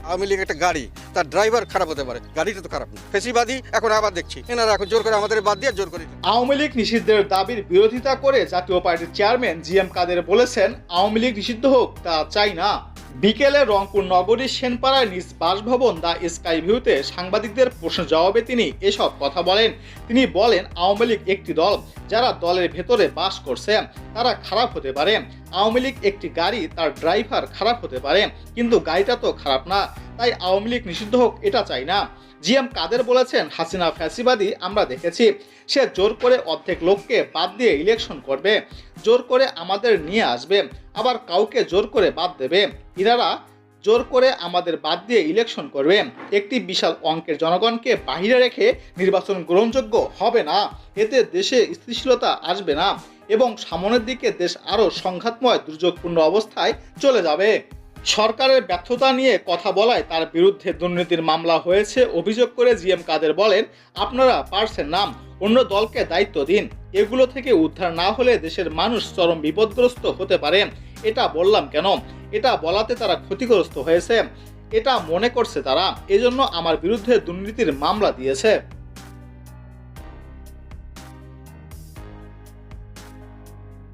আওয়ামী লীগ একটা গাড়ি, তার ড্রাইভার খারাপ হতে পারে, গাড়িটা তো খারাপ না। ফেসিবাদী এখন আবার দেখছি এনারা এখন জোর করে আমাদের বাদ দিয়ে জোর করে। আওয়ামী লীগ নিষিদ্ধের দাবির বিরোধিতা করে জাতীয় পার্টির চেয়ারম্যান জিএম কাদের বলেছেন, আওয়ামী লীগ নিষিদ্ধ হোক তা চাই না। বিকেলে রংপুর নগরীর সেনপাড়ায় নিজ বাসভবন দ্য স্কাই ভিউতে সাংবাদিকদের প্রশ্ন জবাবে তিনি এসব কথা বলেন। তিনি বলেন, আওয়ামী লীগ একটি দল, যারা দলের ভেতরে বাস করছে তারা খারাপ হতে পারে। আওয়ামী লীগ একটি গাড়ি, তার ড্রাইভার খারাপ হতে পারে, কিন্তু গাড়িটা তো খারাপ না, তাই আওয়ামী লীগ নিষিদ্ধ হোক এটা চাই না। জিএম কাদের বলেছেন, হাসিনা ফ্যাসিবাদী আমরা দেখেছি, সে জোর করে অর্ধেক লোককে বাদ দিয়ে ইলেকশন করবে, জোর করে আমাদের নিয়ে আসবে, আবার কাউকে জোর করে বাদ দেবে। ইনারা জোর করে আমাদের বাদ দিয়ে ইলেকশন করবে। একটি বিশাল অঙ্কের জনগণকে বাহিরে রেখে নির্বাচন গ্রহণযোগ্য হবে না, এতে দেশে স্থিতিশীলতা আসবে না এবং সামনের দিকে দেশ আরও সংঘাতময় দুর্যোগপূর্ণ অবস্থায় চলে যাবে। সরকারের ব্যর্থতা নিয়ে কথা বলায় তার বিরুদ্ধে দুর্নীতির মামলা হয়েছে অভিযোগ করে জিএম কাদের বলেন, আপনারা পারছেন না, অন্য দলকে দায়িত্ব দিন। এগুলো থেকে উদ্ধার না হলে দেশের মানুষ চরম বিপদগ্রস্ত হতে পারে। এটা বললাম কেন? এটা বলাতে তারা ক্ষতিগ্রস্ত হয়েছে, এটা মনে করছে তারা, এজন্য আমার বিরুদ্ধে দুর্নীতির মামলা দিয়েছে।